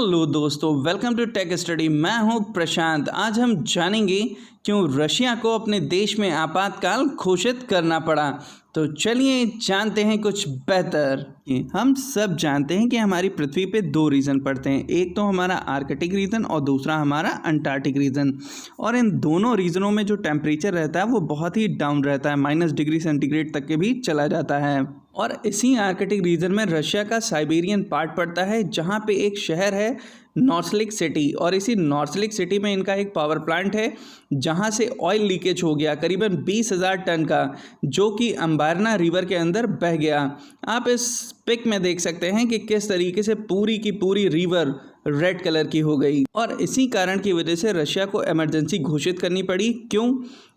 Hello दोस्तों, welcome to tech study. मैं हूं प्रशांत। आज हम जानेंगे क्यों रशिया को अपने देश में आपातकाल घोषित करना पड़ा। तो चलिए जानते हैं कुछ बेहतर। हम सब जानते हैं कि हमारी पृथ्वी पे दो रीजन पड़ते हैं, एक तो हमारा आर्कटिक रीजन और दूसरा हमारा अंटार्कटिक रीजन। और इन दोनों रीजनों में जो टेम्परेचर रहता है वो बहुत ही डाउन रहता है, -डिग्री सेंटीग्रेड तक के भी चला जाता है। और इसी आर्कटिक रीजन में रशिया का साइबेरियन पार्ट पड़ता है, जहाँ पे एक शहर है नॉर्थ लेक सिटी। और इसी नॉर्थ लेक सिटी में इनका एक पावर प्लांट है जहाँ से ऑयल लीकेज हो गया करीबन 20,000 टन का, जो कि अंबारना रिवर के अंदर बह गया। आप इस पिक में देख सकते हैं कि किस तरीके से पूरी की पूरी रिवर रेड कलर की हो गई। और इसी कारण की वजह से रशिया को इमरजेंसी घोषित करनी पड़ी। क्यों?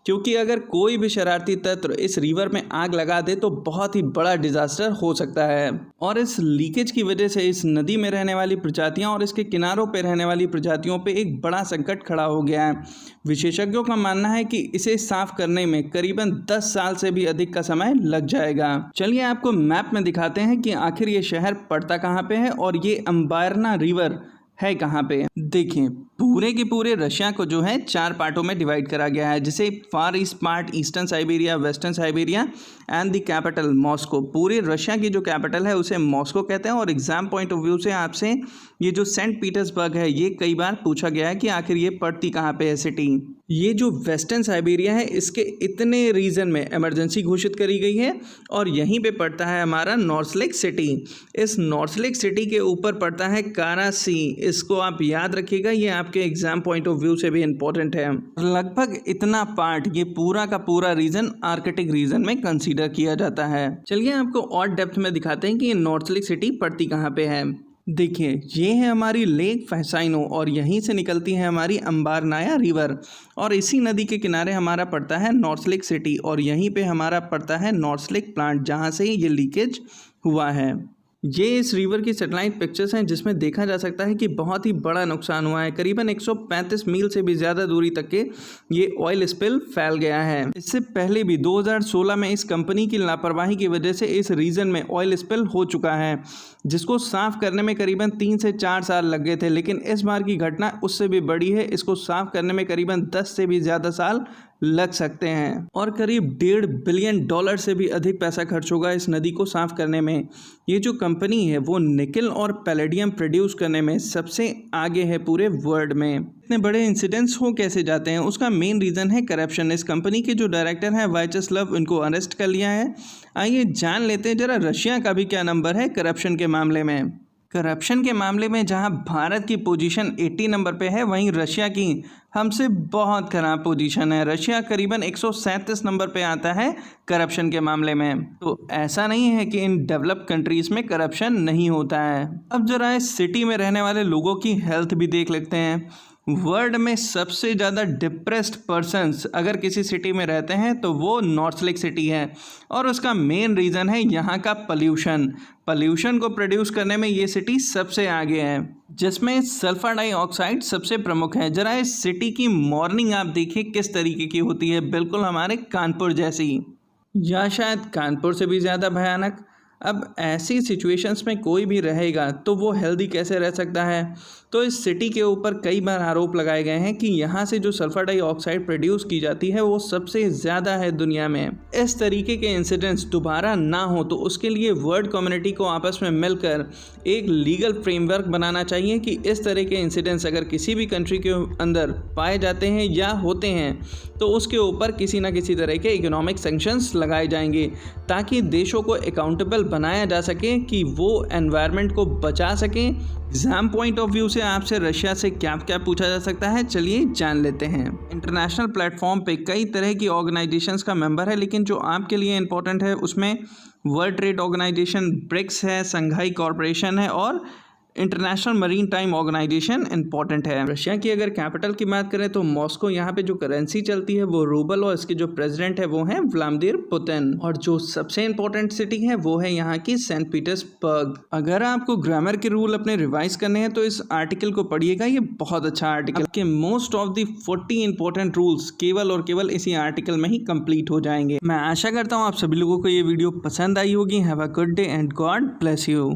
क्योंकि अगर कोई भी शरारती तत्व इस रिवर में आग लगा दे तो बहुत ही बड़ा डिजास्टर हो सकता है। और इस लीकेज की वजह से इस नदी में रहने वाली प्रजातियां और इसके किनारों पर रहने वाली प्रजातियों पे एक बड़ा संकट खड़ा हो गया है। विशेषज्ञों का मानना है कि इसे साफ करने में करीबन 10 साल से भी अधिक का समय लग जाएगा। चलिए आपको मैप में दिखाते हैं कि आखिर ये शहर पड़ता कहाँ पे है और ये अंबारना रिवर है कहाँ पे। देखिए, पूरे के पूरे रशिया को जो है 4 पार्टों में डिवाइड करा गया है, जिसे far east part, eastern Siberia, western Siberia and the capital Moscow. पूरे रशिया की जो कैपिटल है उसे मॉस्को कहते हैं। और एग्जाम पॉइंट ऑफ व्यू से आपसे ये जो सेंट पीटर्सबर्ग है ये कई बार पूछा गया है कि आखिर ये पड़ती कहाँ पे है सिटी। ये जो वेस्टर्न साइबेरिया है इसके इतने रीजन में इमरजेंसी घोषित करी गई है और यहीं पे पड़ता है हमारा नॉर्थ लेक सिटी। इस नॉर्थ लेक सिटी के ऊपर पड़ता है कारा सी। इसको आप याद रखिएगा, ये आपके एग्जाम पॉइंट ऑफ व्यू से भी इम्पोर्टेंट है। लगभग इतना पार्ट, ये पूरा का पूरा रीजन आर्कटिक रीजन में कंसीडर किया जाता है। चलिए आपको और डेप्थ में दिखाते हैं कि ये नॉर्थ लेक सिटी पड़ती कहाँ पे है। देखिए, ये है हमारी लेक फैसाइनो और यहीं से निकलती है हमारी अंबारनाया रिवर। और इसी नदी के किनारे हमारा पड़ता है नॉर्थ लेक सिटी और यहीं पे हमारा पड़ता है नॉर्थ लेक प्लांट, जहाँ से ये लीकेज हुआ है। ये इस रिवर की सैटेलाइट पिक्चर्स हैं जिसमें देखा जा सकता है कि बहुत ही बड़ा नुकसान हुआ है। करीबन 135 मील से भी ज़्यादा दूरी तक के ये ऑयल स्पिल फैल गया है। इससे पहले भी 2016 में इस कंपनी की लापरवाही की वजह से इस रीजन में ऑयल स्पिल हो चुका है, जिसको साफ करने में करीबन 3 से 4 साल लग गए थे। लेकिन इस बार की घटना उससे भी बड़ी है, इसको साफ करने में करीबन 10 से भी ज़्यादा साल लग सकते हैं और करीब $1.5 बिलियन से भी अधिक पैसा खर्च होगा इस नदी को साफ करने में। ये जो कंपनी है वो निकल और पैलेडियम प्रोड्यूस करने में सबसे आगे है पूरे वर्ल्ड में। इतने बड़े इंसिडेंट्स हो कैसे जाते हैं, उसका मेन रीज़न है करप्शन। इस कंपनी के जो डायरेक्टर हैं वाइचेस्लाव, इनको अरेस्ट कर लिया है। आइए जान लेते हैं जरा रशिया का भी क्या नंबर है करप्शन के मामले में। करप्शन के मामले में जहां भारत की पोजीशन 80 नंबर पे है, वहीं रशिया की हमसे बहुत खराब पोजीशन है। रशिया करीबन 137 नंबर पे आता है करप्शन के मामले में। तो ऐसा नहीं है कि इन डेवलप्ड कंट्रीज़ में करप्शन नहीं होता है। अब जरा इस सिटी में रहने वाले लोगों की हेल्थ भी देख लेते हैं। वर्ल्ड में सबसे ज़्यादा डिप्रेस्ड पर्सन्स अगर किसी सिटी में रहते हैं तो वो नॉर्थ लेक सिटी है। और उसका मेन रीज़न है यहाँ का पॉल्यूशन। पॉल्यूशन को प्रोड्यूस करने में ये सिटी सबसे आगे है, जिसमें सल्फर डाइऑक्साइड सबसे प्रमुख है। जरा इस सिटी की मॉर्निंग आप देखिए किस तरीके की होती है, बिल्कुल हमारे कानपुर जैसी, या शायद कानपुर से भी ज़्यादा भयानक। अब ऐसी सिचुएशंस में कोई भी रहेगा तो वो हेल्दी कैसे रह सकता है। तो इस सिटी के ऊपर कई बार आरोप लगाए गए हैं कि यहाँ से जो सल्फर डाइऑक्साइड प्रोड्यूस की जाती है वो सबसे ज़्यादा है दुनिया में। इस तरीके के इंसिडेंट्स दोबारा ना हो तो उसके लिए वर्ल्ड कम्युनिटी को आपस में मिलकर एक लीगल फ्रेमवर्क बनाना चाहिए कि इस तरह के इंसिडेंट्स अगर किसी भी कंट्री के अंदर पाए जाते हैं या होते हैं तो उसके ऊपर किसी ना किसी तरह के इकोनॉमिक सैंक्शंस लगाए जाएंगे, ताकि देशों को अकाउंटेबल बनाया जा सके कि वो एनवायरनमेंट को बचा सकें। एग्जाम पॉइंट ऑफ व्यू से आपसे रशिया से क्या क्या पूछा जा सकता है, चलिए जान लेते हैं। इंटरनेशनल प्लेटफॉर्म पे कई तरह की ऑर्गेनाइजेशंस का मेंबर है, लेकिन जो आपके लिए इंपॉर्टेंट है उसमें वर्ल्ड ट्रेड ऑर्गेनाइजेशन, ब्रिक्स है, संघाई कॉरपोरेशन है और international marine time organisation important है। रशिया की अगर कैपिटल की बात करें तो मॉस्को, यहाँ पे जो करेंसी चलती है वो रूबल और इसके जो प्रेसिडेंट है वो हैं व्लादिमीर पुतिन। और जो सबसे इंपॉर्टेंट सिटी है वो है यहाँ की सेंट पीटर्सबर्ग। अगर आपको ग्रामर के रूल अपने रिवाइज करने हैं तो इस आर्टिकल को पढ़िएगा, ये बहुत अच्छा आर्टिकल के most of the 40 important rules केवल और केवल इसी आर्टिकल में ही कंप्लीट हो जाएंगे। मैं आशा करता हूँ आप सभी लोगों को ये वीडियो पसंद आई होगी। Have a good day and God bless you.